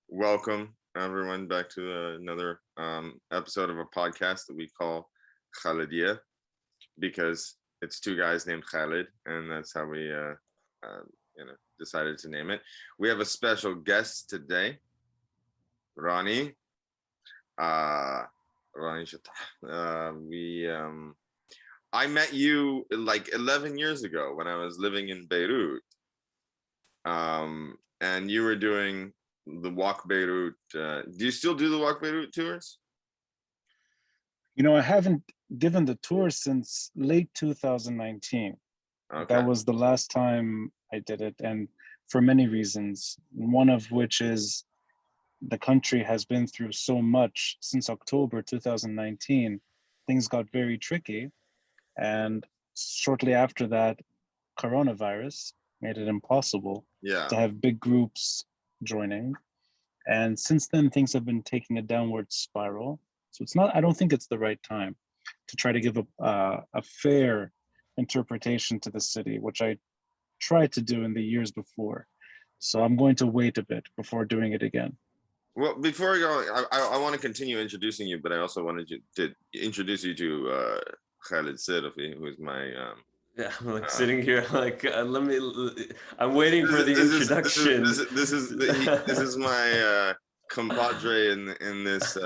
Welcome everyone back to another episode of a podcast that we call Khalidiyya because it's two guys named Khalid, and that's how we decided to name it. We have a special guest today, Ronnie. Uh, Ronnie Chatah. I met you like 11 years ago when I was living in Beirut, and you were doing the Walk Beirut. Do you still do the Walk Beirut tours? I haven't given the tour since late 2019. Okay. That was the last time I did it, and for many reasons. One of which is the country has been through so much since October 2019. Things got very tricky, and shortly after that, coronavirus made it impossible to have big groups joining. And since then, things have been taking a downward spiral. So I don't think it's the right time to try to give a fair interpretation to the city, which I tried to do in the years before. So I'm going to wait a bit before doing it again. Well, before I go, I want to continue introducing you, but I also wanted to introduce you to Khalid Serafi, who is my... Yeah, I'm like sitting here, like I'm waiting for the introduction. This is my compadre in this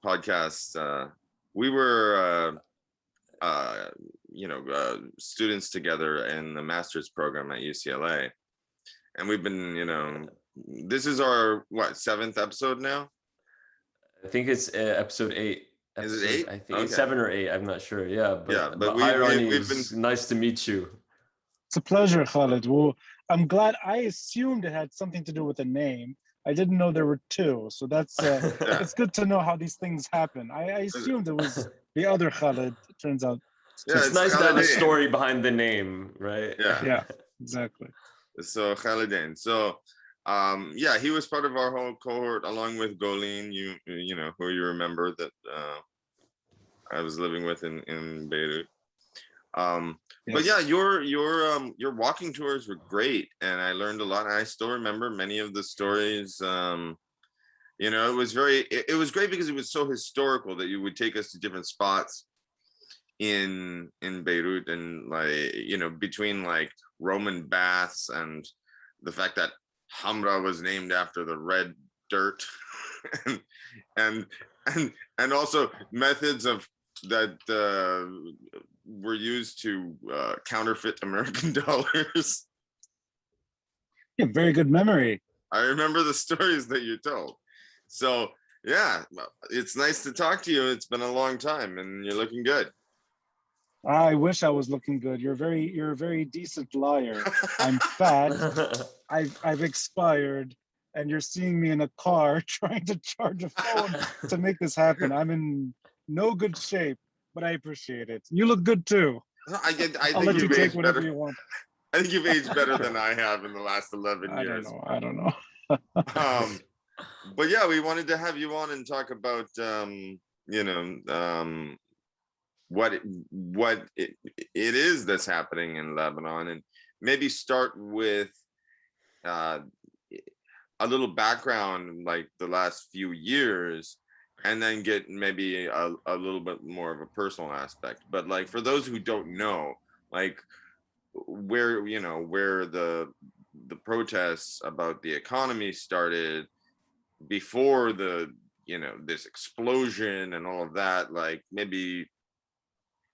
podcast. We were students together in the master's program at UCLA, and we've been this is our seventh episode now. I think it's episode 8. Is it 8? I think it's 7 or 8. I'm not sure. Yeah, but hi, Ronnie. It's nice to meet you. It's a pleasure, Khalid. Well, I'm glad. I assumed it had something to do with a name. I didn't know there were two, so that's it's good to know how these things happen. I assumed it was the other Khalid. It turns out, it's nice to have a story behind the name, right? Yeah, exactly. So Khalidin. So he was part of our whole cohort along with Golin, you know who you remember that I was living with in Beirut. Yes. But yeah, your walking tours were great, and I learned a lot. And I still remember many of the stories. It was great because it was so historical that you would take us to different spots in Beirut, and between like Roman baths and the fact that Hamra was named after the red dirt, and also methods of that were used to counterfeit American dollars. Yeah, very good memory. I remember the stories that you told. So yeah, it's nice to talk to you. It's been a long time, and you're looking good. I wish I was looking good. You're a very decent liar. I'm fat. I've expired, and you're seeing me in a car trying to charge a phone to make this happen. I'm in no good shape, but I appreciate it. You look good too. I think I'll let you take whatever you want. I think you've aged better than I have in the last 11 years. I don't know. But yeah, we wanted to have you on and talk about what it is that's happening in Lebanon, and maybe start with a little background, like the last few years, and then get maybe a little bit more of a personal aspect. But like for those who don't know, like where the protests about the economy started before the this explosion and all of that, like maybe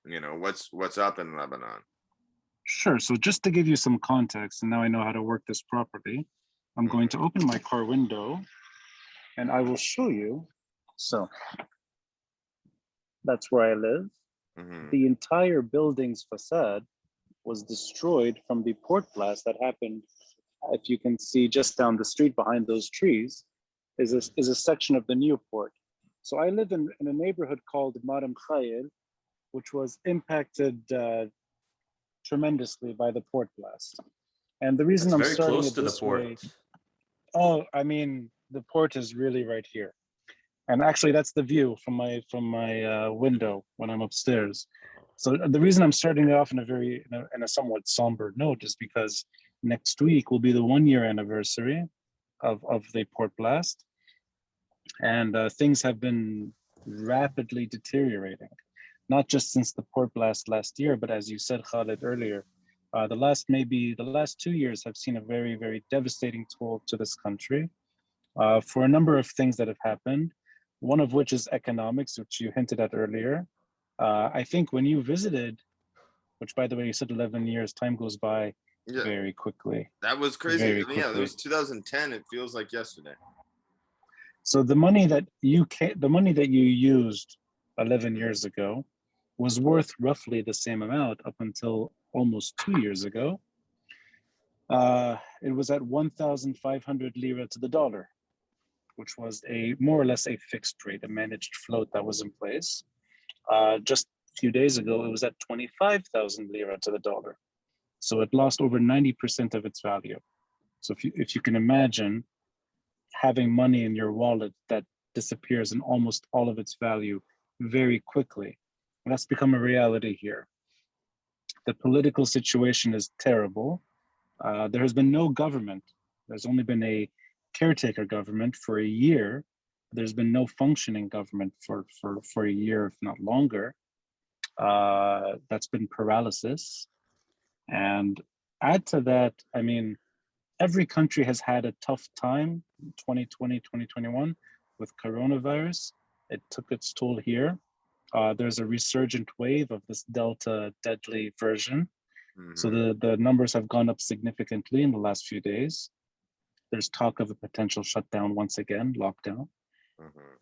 what's up in Lebanon. Sure. So just to give you some context, and now I know how to work this properly, I'm going to open my car window and I will show you. So that's where I live. Mm-hmm. The entire building's facade was destroyed from the port blast that happened. If you can see just down the street behind those trees is a section of the new port. So I live in a neighborhood called Maram Khayel, which was impacted tremendously by the port blast. And the reason I'm starting it this way, the port is really right here. And actually that's the view from my window when I'm upstairs. So the reason I'm starting it off in a somewhat somber note is because next week will be the 1-year anniversary of the port blast, and things have been rapidly deteriorating, not just since the port blast last year, but as you said, Khalid, earlier, the last 2 years have seen a very, very devastating toll to this country for a number of things that have happened, one of which is economics, which you hinted at earlier. I think when you visited, which by the way, you said 11 years, time goes by Yeah, very quickly, that was crazy. very Yeah, it quickly. was 2010. It feels like yesterday. So the money that you used 11 years ago was worth roughly the same amount up until almost 2 years ago. It was at 1,500 lira to the dollar, which was a more or less a fixed rate, a managed float that was in place. Just a few days ago, it was at 25,000 lira to the dollar. So it lost over 90% of its value. So if you can imagine having money in your wallet that disappears in almost all of its value very quickly, and that's become a reality here. The political situation is terrible. There has been no government. There's only been a caretaker government for a year. There's been no functioning government for a year, if not longer. That's been paralysis. And add to that, I mean, every country has had a tough time, 2020, 2021, with coronavirus. It took its toll here. There's a resurgent wave of this Delta deadly version. So the numbers have gone up significantly in the last few days. There's talk of a potential shutdown once again, lockdown.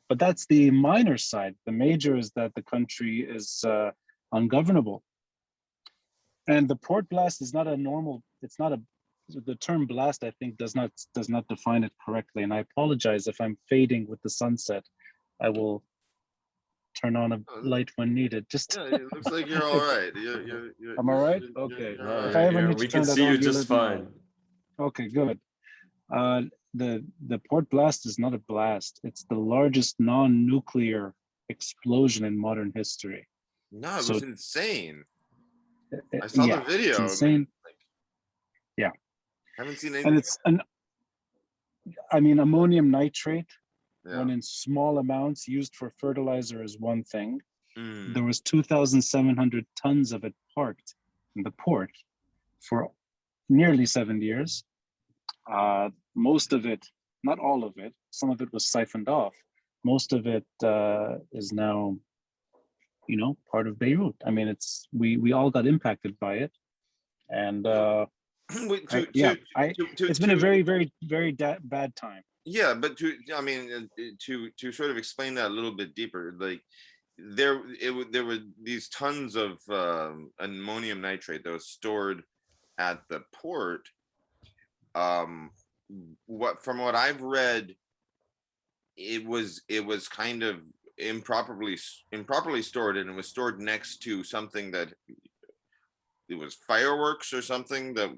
But that's the minor side. The major is that the country is ungovernable. And the port blast is not a normal, it's not a, the term blast, I think, does not define it correctly. And I apologize if I'm fading with the sunset. I will turn on a light when needed. Just Yeah, it looks like you're all right. I'm all right? Okay. You're If I ever need we to can turn that see on, you just let me know. fine. Okay, good. The port blast is not a blast. It's the largest non-nuclear explosion in modern history. No, it So was insane. I saw yeah, the video. it's I mean, insane. like, Yeah, I haven't seen and anything. it's I mean, ammonium nitrate, Yeah. when in small amounts used for fertilizer, is one thing. Mm. There was 2,700 tons of it parked in the port for nearly 7 years. Most of it, not all of it, some of it was siphoned off. Most of it is now, you know, part of Beirut. I mean, we all got impacted by it, and Wait, it's been a very, very, very bad time. yeah, but I mean, to sort of explain that a little bit deeper, like there were these tons of ammonium nitrate that was stored at the port. From what I've read, it was kind of improperly stored, and it was stored next to something that it was fireworks or something, that,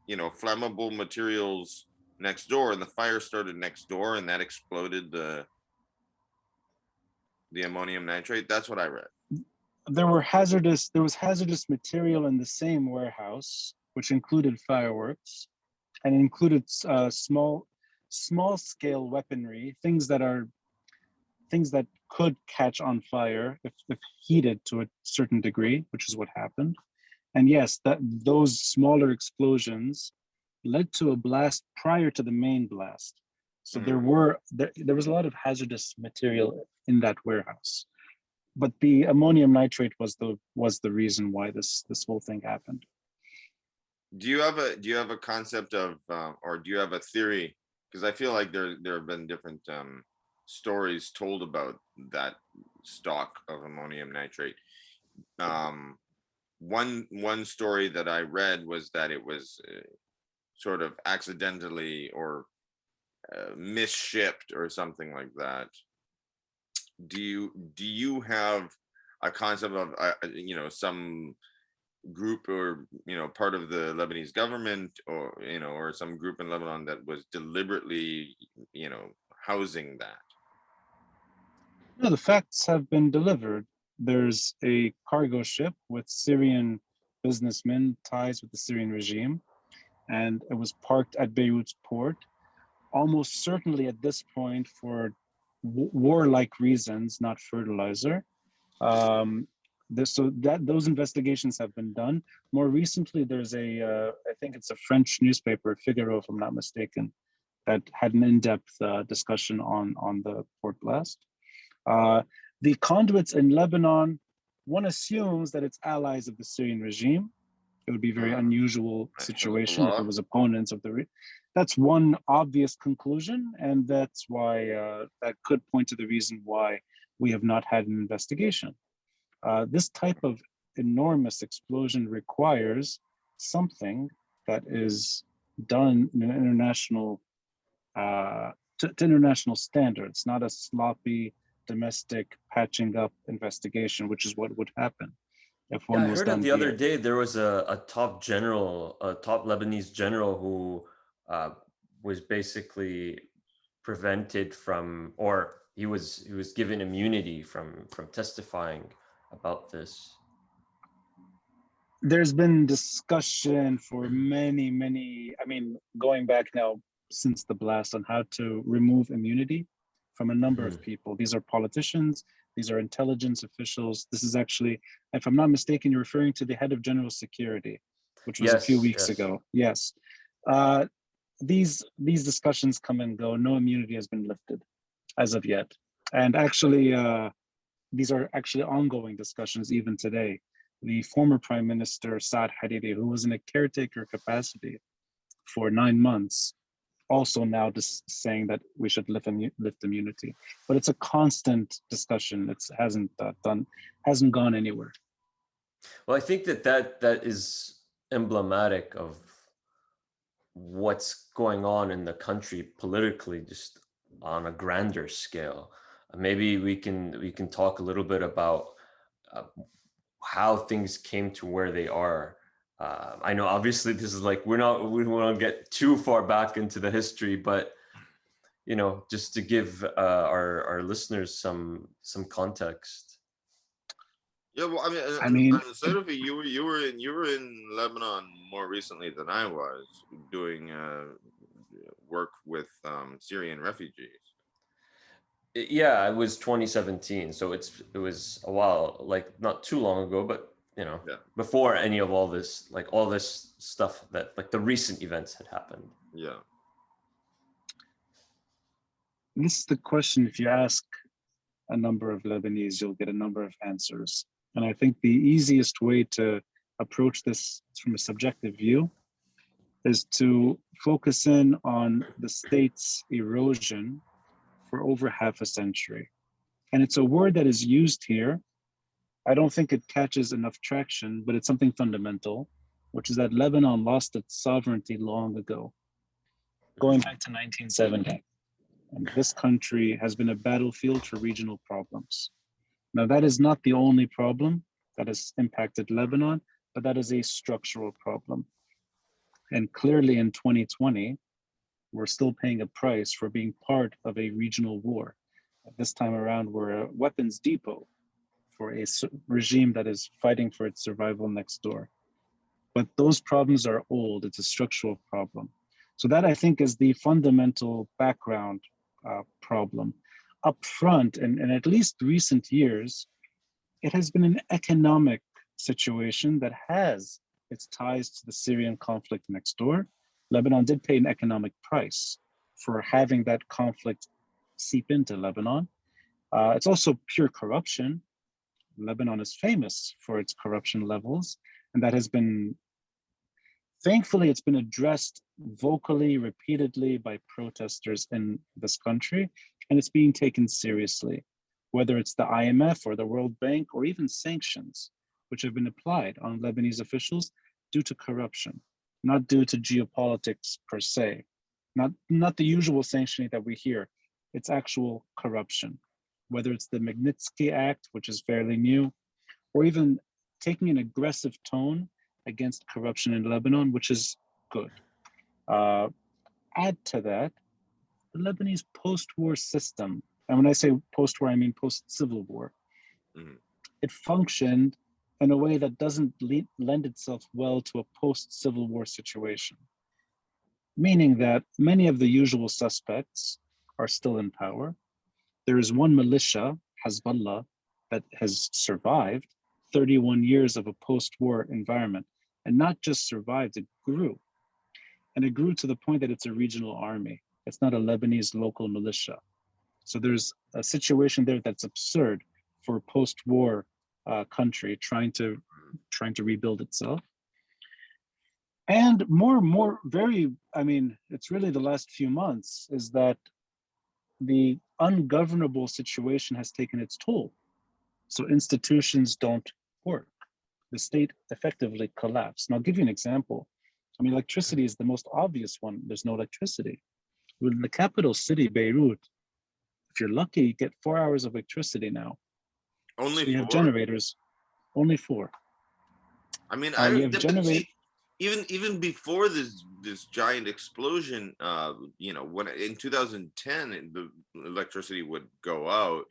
you know, flammable materials next door, and the fire started next door, and that exploded the ammonium nitrate. That's what I read. There was hazardous material in the same warehouse, which included fireworks and included small scale weaponry, things that could catch on fire if heated to a certain degree, which is what happened. And yes, those smaller explosions led to a blast prior to the main blast. So there was a lot of hazardous material in that warehouse. But the ammonium nitrate was the reason why this whole thing happened. Do you have a concept of or do you have a theory? Because I feel like there have been different stories told about that stock of ammonium nitrate. One story that I read was that it was sort of accidentally or misshipped or something like that. Do you have a concept of you know, some group or, you know, part of the Lebanese government, or, you know, or some group in Lebanon that was deliberately, you know, housing that? No, the facts have been delivered. There's a cargo ship with Syrian businessmen, ties with the Syrian regime, and it was parked at Beirut's port. almost certainly at this point for warlike reasons, not fertilizer. So that those investigations have been done. More recently, there's I think it's a French newspaper, Figaro, if I'm not mistaken, that had an in-depth discussion on the port blast. The conduits in Lebanon, one assumes that it's allies of the Syrian regime. It would be a very unusual situation if it was opponents of the. That's one obvious conclusion, and that's why that could point to the reason why we have not had an investigation. This type of enormous explosion requires something that is done in an international to international standards, not a sloppy domestic patching up investigation, which is what would happen if Yeah, one I was heard it done the other via. day. There was a top general, a top Lebanese general who was basically prevented from, or he was given immunity from testifying about this. There's been discussion for many, I mean, going back now since the blast on how to remove immunity from a number of people. These are politicians, these are intelligence officials. This is actually, if I'm not mistaken, you're referring to the head of general security, which was a few Yes, weeks yes. ago. Yes. Uh, these discussions come and go. No immunity has been lifted as of yet. And actually, these are actually ongoing discussions even today. The former Prime Minister, Saad Hariri, who was in a caretaker capacity for 9 months, also now just saying that we should lift immunity. But it's a constant discussion. It hasn't gone anywhere. Well, I think that is emblematic of what's going on in the country politically, just on a grander scale. Maybe we can talk a little bit about how things came to where they are. I know obviously this is like we don't want to get too far back into the history, but just to give our listeners some context. Yeah, well, I mean, Sophie, you were in Lebanon more recently than I was, doing work with Syrian refugees. Yeah, it was 2017, so it was a while, like not too long ago, but Yeah. before any of all this, like all this stuff that like the recent events had happened. Yeah. this is the question. If you ask a number of Lebanese, you'll get a number of answers. And I think the easiest way to approach this from a subjective view is to focus in on the state's erosion for over half a century. And it's a word that is used here. I don't think it catches enough traction, but it's something fundamental, which is that Lebanon lost its sovereignty long ago, going back to 1970. And this country has been a battlefield for regional problems. Now, that is not the only problem that has impacted Lebanon, but that is a structural problem. And clearly in 2020, we're still paying a price for being part of a regional war. This time around, we're a weapons depot for a regime that is fighting for its survival next door. But those problems are old. It's a structural problem. So that, I think, is the fundamental background problem. Up front, and in at least recent years, it has been an economic situation that has its ties to the Syrian conflict next door. Lebanon did pay an economic price for having that conflict seep into Lebanon. It's also pure corruption. Lebanon is famous for its corruption levels, and that has been, thankfully, it's been addressed vocally, repeatedly by protesters in this country, and it's being taken seriously, whether it's the IMF or the World Bank or even sanctions, which have been applied on Lebanese officials due to corruption, not due to geopolitics per se, not the usual sanctioning that we hear. It's actual corruption, whether it's the Magnitsky Act, which is fairly new, or even taking an aggressive tone against corruption in Lebanon, which is good. Add to that, the Lebanese post-war system, and when I say post-war, I mean post-civil war, it functioned in a way that doesn't lend itself well to a post-civil war situation. meaning that many of the usual suspects are still in power. There is one militia, Hezbollah, that has survived 31 years of a post-war environment, and not just survived, it grew. And it grew to the point that it's a regional army. It's not a Lebanese local militia. So there's a situation there that's absurd for a post-war country trying to rebuild itself. And more, very, I mean, it's really the last few months is that the ungovernable situation has taken its toll. So institutions don't work. The state effectively collapsed. And I'll give you an example. I mean, electricity is the most obvious one. There's no electricity. In the capital city, Beirut, if you're lucky, you get 4 hours of electricity now. Only So you have 4? generators, only 4. I mean, you have see, even before this giant explosion, you know, when in 2010 the electricity would go out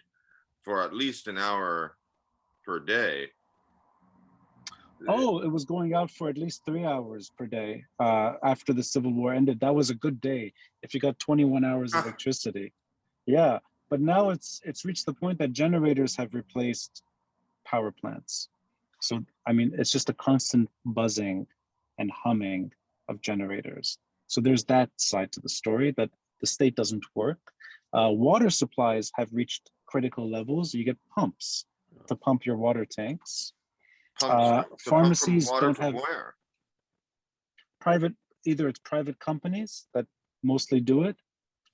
for at least an hour per day. Oh, it was going out for at least 3 hours per day after the Civil War ended. That was a good day if you got 21 hours of electricity. Yeah, but now it's reached the point that generators have replaced power plants. So, I mean, it's just a constant buzzing and humming of generators. So there's that side to the story, that the state doesn't work. Water supplies have reached critical levels. You get pumps to pump your water tanks. Pharmacies don't have where? private, either it's private companies that mostly do it,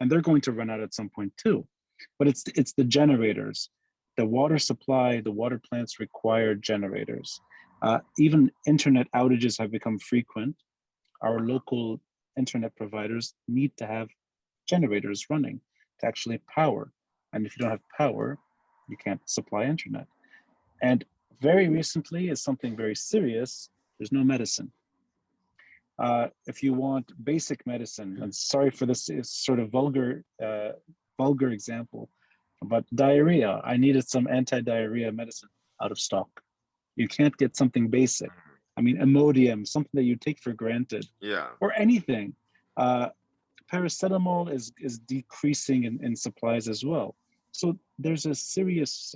and they're going to run out at some point too. But it's the generators. The water supply, the water plants require generators. Even internet outages have become frequent. Our local internet providers need to have generators running to actually power. And if you don't have power, you can't supply internet. And very recently is something very serious. There's no medicine. If you want basic medicine, and sorry for this sort of vulgar example, but diarrhea, I needed some anti-diarrhea medicine, out of stock. You can't get something basic. I mean, Imodium, something that you take for granted, Yeah. or anything. Paracetamol is decreasing in supplies as well. So there's a serious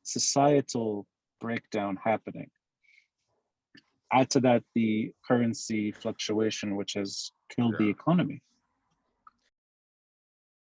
societal breakdown happening. Add to that the currency fluctuation, which has killed the economy.